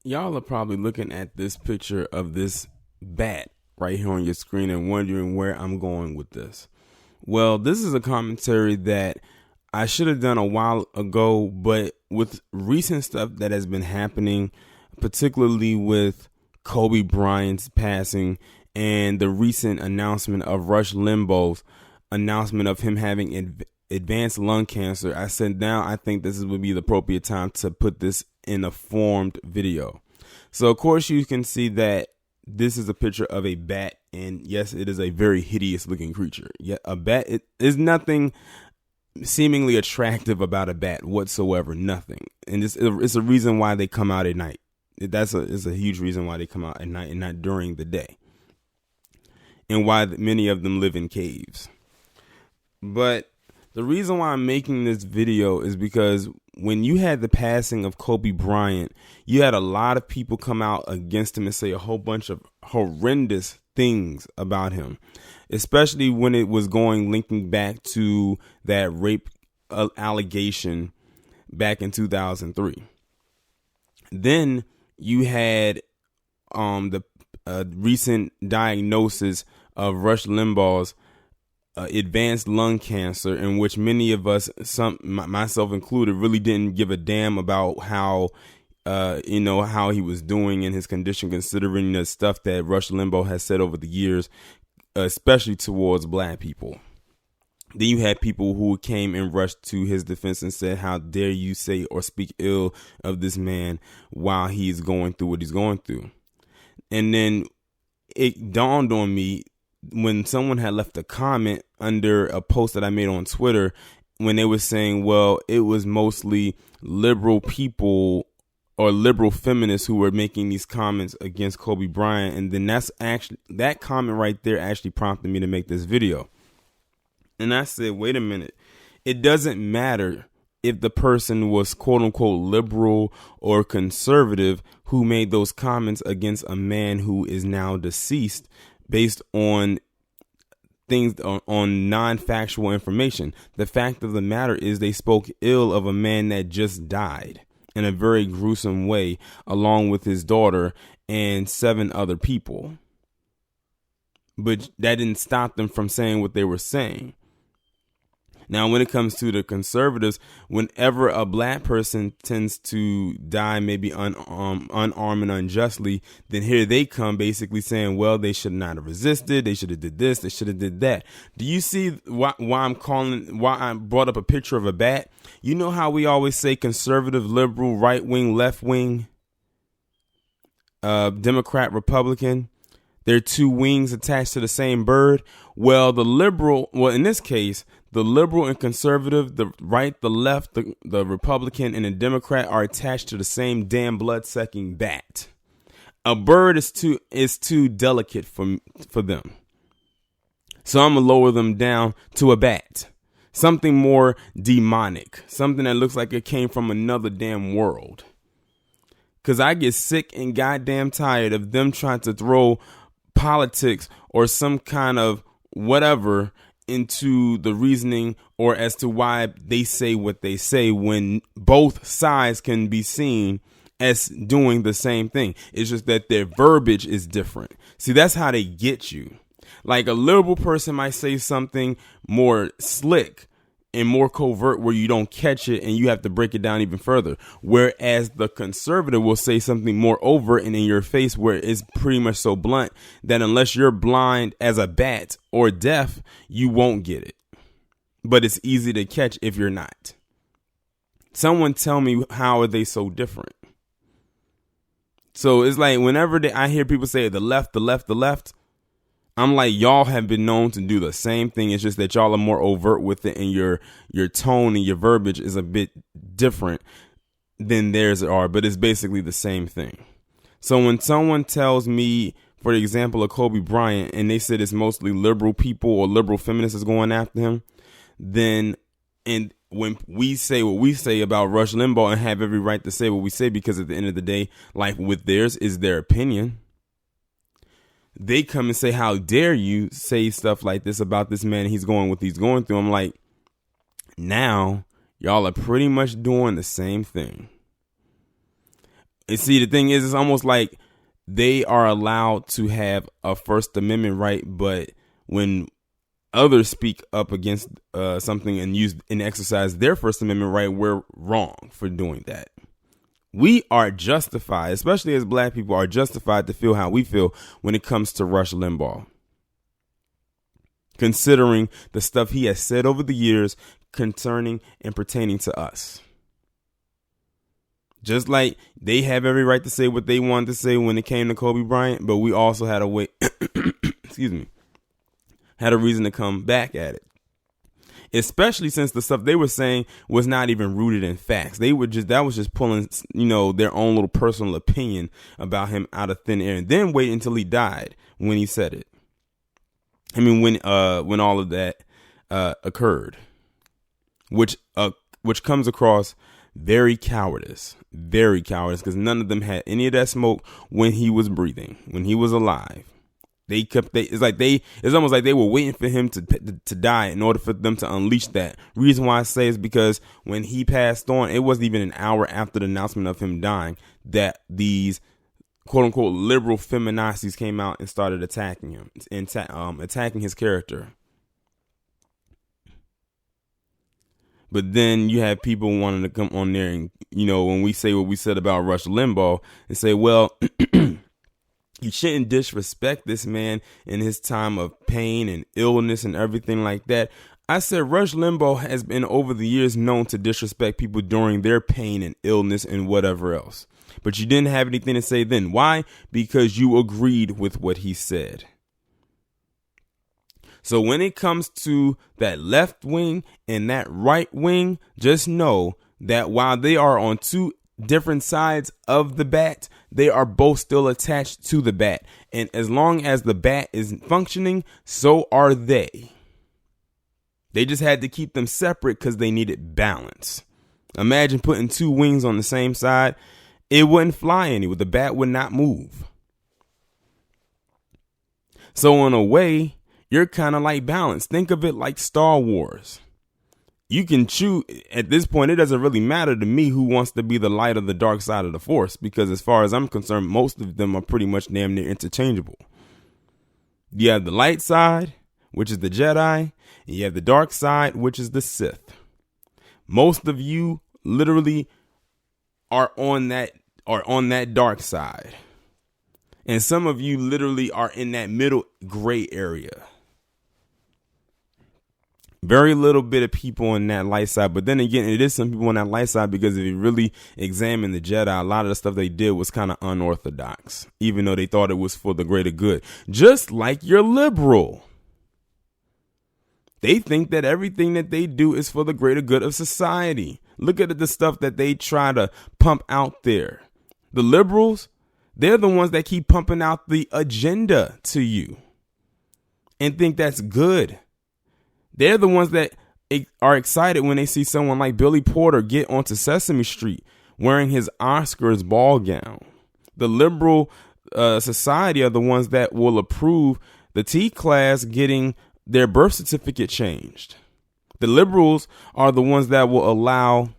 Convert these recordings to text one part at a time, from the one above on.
Y'all are probably looking at this picture of this bat right here on your screen and wondering where I'm going with this. Well, this is a commentary that I should have done a while ago, but with recent stuff that has been happening, particularly with Kobe Bryant's passing and the recent announcement of Rush Limbaugh's announcement of him having advanced lung cancer, I said now I think this would be the appropriate time to put this in a formed video. So of course you can see that this is a picture of a bat, and yes, it is a very hideous looking creature. Yet a bat, it is nothing seemingly attractive about a bat whatsoever, nothing. And it's a reason why they come out at night. It's a huge reason why they come out at night and not during the day, and why many of them live in caves. But the reason why I'm making this video is because when you had the passing of Kobe Bryant, you had a lot of people come out against him and say a whole bunch of horrendous things about him, especially when it was linking back to that rape allegation back in 2003. Then you had the recent diagnosis of Rush Limbaugh's advanced lung cancer, in which many of us, myself included, really didn't give a damn about how he was doing in his condition, considering the stuff that Rush Limbaugh has said over the years, especially towards black people. Then you had people who came and rushed to his defense and said, how dare you say or speak ill of this man while he's going through what he's going through. And then it dawned on me when someone had left a comment under a post that I made on Twitter, when they were saying, well, it was mostly liberal people or liberal feminists who were making these comments against Kobe Bryant. And then that comment right there actually prompted me to make this video. And I said, wait a minute. It doesn't matter if the person was quote unquote liberal or conservative who made those comments against a man who is now deceased, based on things on non-factual information. The fact of the matter is they spoke ill of a man that just died in a very gruesome way, along with his daughter and 7 other people. But that didn't stop them from saying what they were saying. Now, when it comes to the conservatives, whenever a black person tends to die, maybe unarmed and unjustly, then here they come basically saying, well, they should not have resisted. They should have did this. They should have did that. Do you see why I brought up a picture of a bat? You know how we always say conservative, liberal, right wing, left wing, Democrat, Republican? They're 2 wings attached to the same bird. Well, in this case, the liberal and conservative, the right, the left, the Republican and the Democrat are attached to the same damn blood-sucking bat. A bird is too delicate for them. So I'm going to lower them down to a bat. Something more demonic. Something that looks like it came from another damn world. Because I get sick and goddamn tired of them trying to throw politics or some kind of whatever into the reasoning or as to why they say what they say, when both sides can be seen as doing the same thing. It's just that their verbiage is different. See, that's how they get you. Like a liberal person might say something more slick and more covert where you don't catch it and you have to break it down even further. Whereas the conservative will say something more overt and in your face, where it's pretty much so blunt that unless you're blind as a bat or deaf, you won't get it. But it's easy to catch if you're not. Someone tell me, how are they so different? So it's like whenever I hear people say the left, the left, the left, I'm like, y'all have been known to do the same thing. It's just that y'all are more overt with it, and your tone and your verbiage is a bit different than theirs are, but it's basically the same thing. So when someone tells me, for example, of Kobe Bryant, and they said it's mostly liberal people or liberal feminists is going after him, then, and when we say what we say about Rush Limbaugh and have every right to say what we say, because at the end of the day, like with theirs is their opinion. They come and say, how dare you say stuff like this about this man? He's going what he's going through. I'm like, now y'all are pretty much doing the same thing. And see, the thing is, it's almost like they are allowed to have a First Amendment right, but when others speak up against something and use and exercise their First Amendment right, we're wrong for doing that. We are justified, especially as black people, are justified to feel how we feel when it comes to Rush Limbaugh, considering the stuff he has said over the years concerning and pertaining to us. Just like they have every right to say what they wanted to say when it came to Kobe Bryant, but we also had a way, excuse me, had a reason to come back at it. Especially since the stuff they were saying was not even rooted in facts. That was just pulling, their own little personal opinion about him out of thin air, and then wait until he died when he said it. I mean, when all of that occurred, which comes across very cowardice, because none of them had any of that smoke when he was breathing, when he was alive. It's almost like they were waiting for him to die in order for them to unleash that. Reason why I say is because when he passed on, it wasn't even an hour after the announcement of him dying that these quote unquote liberal feminazis came out and started attacking him and attacking his character. But then you have people wanting to come on there and, when we say what we said about Rush Limbaugh and say, well, you shouldn't disrespect this man in his time of pain and illness and everything like that. I said Rush Limbaugh has been over the years known to disrespect people during their pain and illness and whatever else. But you didn't have anything to say then. Why? Because you agreed with what he said. So when it comes to that left wing and that right wing, just know that while they are on two different sides of the bat, they are both still attached to the bat. And as long as the bat is functioning, so are they. They just had to keep them separate because they needed balance. Imagine putting two wings on the same side. It wouldn't fly anywhere. The bat would not move. So in a way, you're kind of like balanced. Think of it like Star Wars. You can choose. At this point, it doesn't really matter to me who wants to be the light or the dark side of the Force, because as far as I'm concerned, most of them are pretty much damn near interchangeable. You have the light side, which is the Jedi, and you have the dark side, which is the Sith. Most of you literally are on that dark side. And some of you literally are in that middle gray area. Very little bit of people on that light side. But then again, it is some people on that light side, because if you really examine the Jedi, a lot of the stuff they did was kind of unorthodox, even though they thought it was for the greater good. Just like your liberal. They think that everything that they do is for the greater good of society. Look at the stuff that they try to pump out there. The liberals, they're the ones that keep pumping out the agenda to you and think that's good. They're the ones that are excited when they see someone like Billy Porter get onto Sesame Street wearing his Oscars ball gown. The liberal society are the ones that will approve the T class getting their birth certificate changed. The liberals are the ones that will allow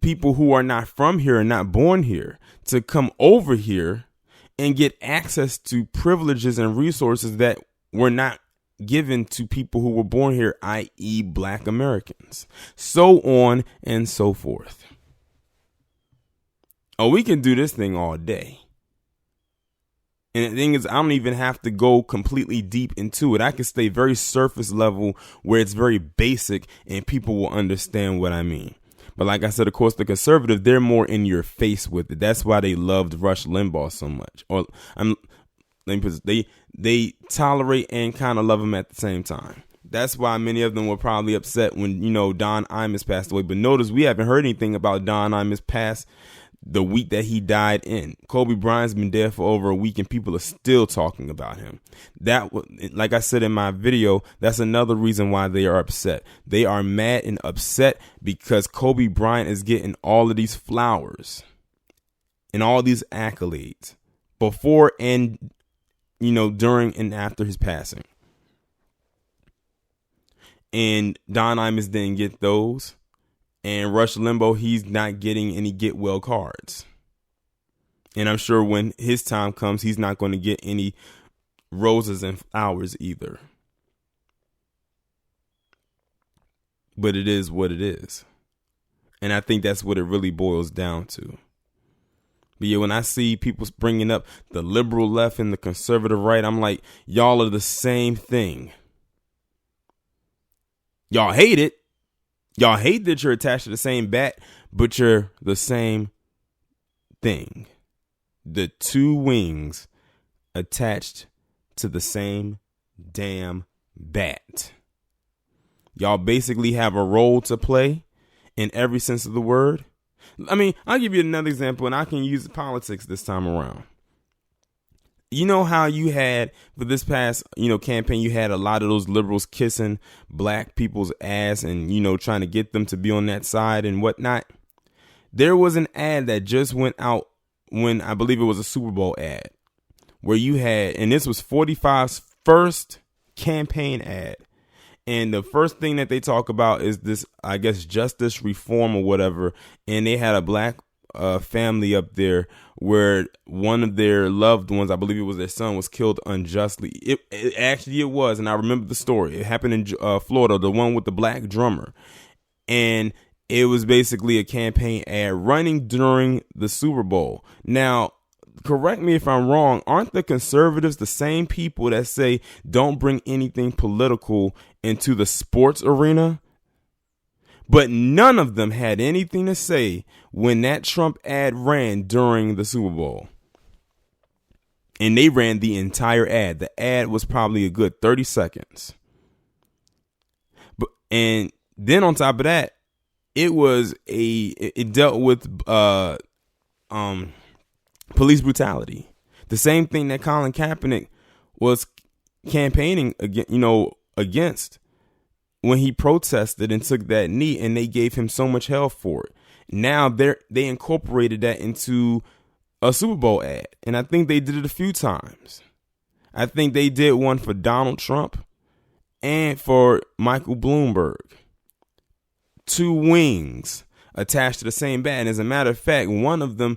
people who are not from here and not born here to come over here and get access to privileges and resources that were not given to people who were born here, i.e. Black Americans, so on and so forth. Oh, we can do this thing all day. And the thing is, I don't even have to go completely deep into it. I can stay very surface level where it's very basic and people will understand what I mean. But like I said, of course, the conservative, they're more in your face with it. That's why they loved Rush Limbaugh so much. They tolerate and kind of love him at the same time. That's why many of them were probably upset when, Don Imus passed away. But notice we haven't heard anything about Don Imus past the week that he died in. Kobe Bryant's been dead for over a week and people are still talking about him. That, like I said in my video, that's another reason why they are upset. They are mad and upset because Kobe Bryant is getting all of these flowers and all these accolades before and during and after his passing. And Don Imus didn't get those. And Rush Limbaugh, he's not getting any get well cards. And I'm sure when his time comes, he's not going to get any roses and flowers either. But it is what it is. And I think that's what it really boils down to. But yeah, when I see people bringing up the liberal left and the conservative right, I'm like, y'all are the same thing. Y'all hate it. Y'all hate that you're attached to the same bat, but you're the same thing. The two wings attached to the same damn bat. Y'all basically have a role to play in every sense of the word. I mean, I'll give you another example, and I can use politics this time around. You know how you had, for this past, campaign, you had a lot of those liberals kissing black people's ass and, trying to get them to be on that side and whatnot. There was an ad that just went out when I believe it was a Super Bowl ad where you had, and this was 45's first campaign ad. And the first thing that they talk about is this, I guess, justice reform or whatever. And they had a black family up there where one of their loved ones, I believe it was their son, was killed unjustly. It was. And I remember the story. It happened in Florida, the one with the black drummer. And it was basically a campaign ad running during the Super Bowl. Now, correct me if I'm wrong, aren't the conservatives the same people that say don't bring anything political into the sports arena? But none of them had anything to say when that Trump ad ran during the Super Bowl. And they ran the entire ad. The ad was probably a good 30 seconds. And then on top of that, it dealt with police brutality. The same thing that Colin Kaepernick was campaigning against when he protested and took that knee, and they gave him so much hell for it. Now they incorporated that into a Super Bowl ad, and I think they did it a few times. I think they did one for Donald Trump and for Michael Bloomberg. Two wings attached to the same bat. And as a matter of fact, one of them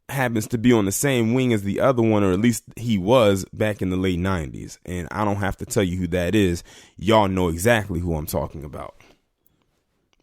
happens to be on the same wing as the other one, or at least he was back in the late 90s. And I don't have to tell you who that is. Y'all know exactly who I'm talking about.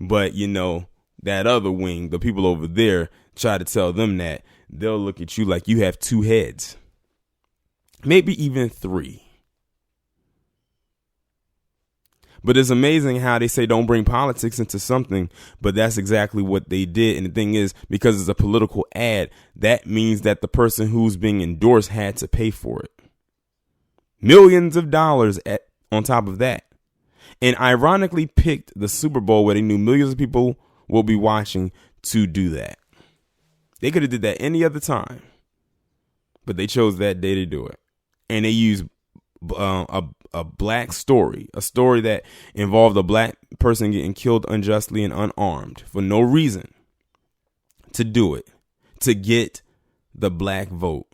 But, that other wing, the people over there, try to tell them that, they'll look at you like you have two heads. Maybe even three. But it's amazing how they say don't bring politics into something, but that's exactly what they did. And the thing is, because it's a political ad, that means that the person who's being endorsed had to pay for it. Millions of dollars on top of that. And ironically picked the Super Bowl where they knew millions of people will be watching to do that. They could have did that any other time, but they chose that day to do it. And they used a black story, a story that involved a black person getting killed unjustly and unarmed for no reason, to do it, to get the black vote.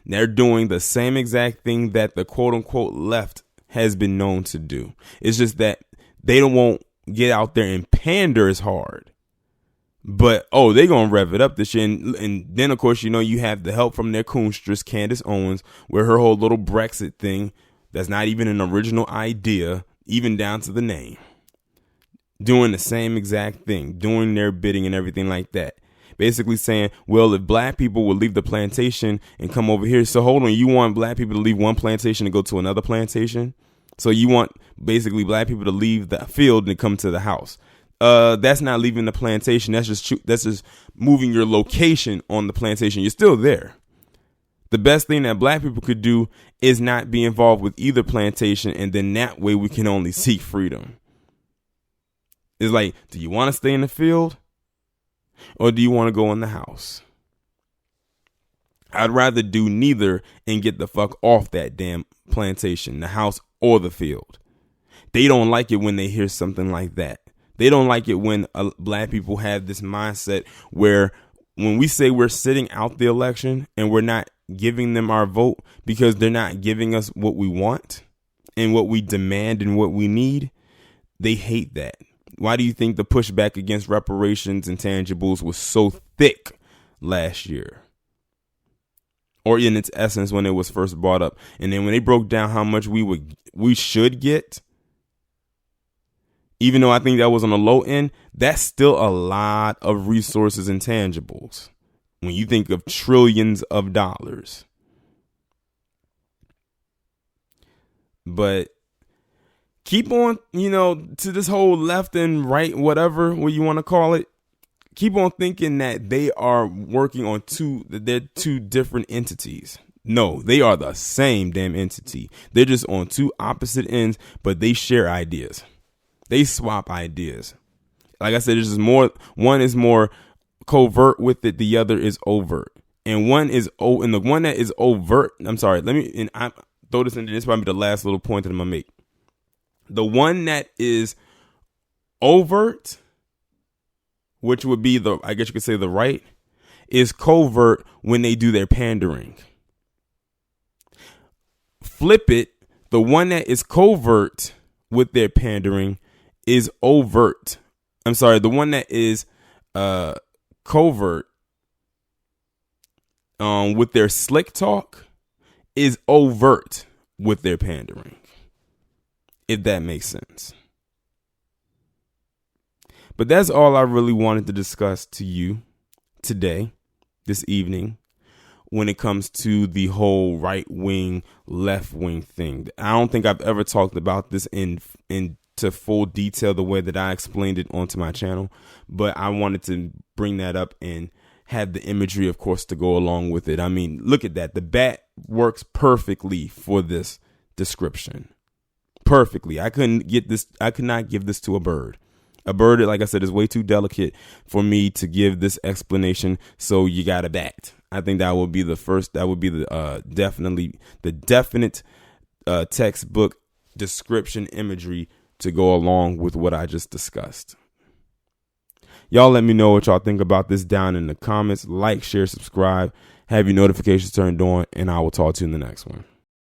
They're doing the same exact thing that the quote unquote left has been known to do. It's just that they won't get out there and pander as hard. But, they're going to rev it up this year. And then, of course, you have the help from their coonstress, Candace Owens, where her whole little Brexit thing, that's not even an original idea, even down to the name, doing the same exact thing, doing their bidding and everything like that. Basically saying, well, if black people will leave the plantation and come over here. So hold on, you want black people to leave one plantation and go to another plantation? So you want basically black people to leave the field and come to the house. That's not leaving the plantation. That's just moving your location on the plantation. You're still there. The best thing that black people could do is not be involved with either plantation, and then that way we can only seek freedom. It's like, do you want to stay in the field or do you want to go in the house? I'd rather do neither and get the fuck off that damn plantation, the house or the field. They don't like it when they hear something like that. They don't like it when black people have this mindset where when we say we're sitting out the election and we're not giving them our vote because they're not giving us what we want and what we demand and what we need, they hate that. Why do you think the pushback against reparations and tangibles was so thick last year? or in its essence when it was first brought up. And then when they broke down how much we should get, even though I think that was on the low end, that's still a lot of resources and tangibles when you think of trillions of dollars. But keep on, to this whole left and right, whatever what you want to call it. Keep on thinking that they are working on they're two different entities. No, they are the same damn entity. They're just on two opposite ends, but they share ideas. They swap ideas. Like I said, one is more covert with it. The other is overt. And the one that is overt. I'm sorry. I throw this in. This might be the last little point that I'm gonna make. The one that is overt, which would be I guess you could say the right, is covert when they do their pandering. Flip it. The one that is covert with their pandering is overt. I'm sorry. The one that is covert with their slick talk is overt with their pandering, if that makes sense. But that's all I really wanted to discuss to you today, this evening, when it comes to the whole right wing, left wing thing. I don't think I've ever talked about this into full detail the way that I explained it onto my channel, but I wanted to bring that up and have the imagery, of course, to go along with it. I mean, look at that. The bat works perfectly for this description. Perfectly. I could not give this to a bird. A bird, like I said, is way too delicate for me to give this explanation. So you got a bat. I think that would be the first. That would be the definite textbook description imagery to go along with what I just discussed. Y'all let me know what y'all think about this down in the comments. Like, share, subscribe, have your notifications turned on, and I will talk to you in the next one.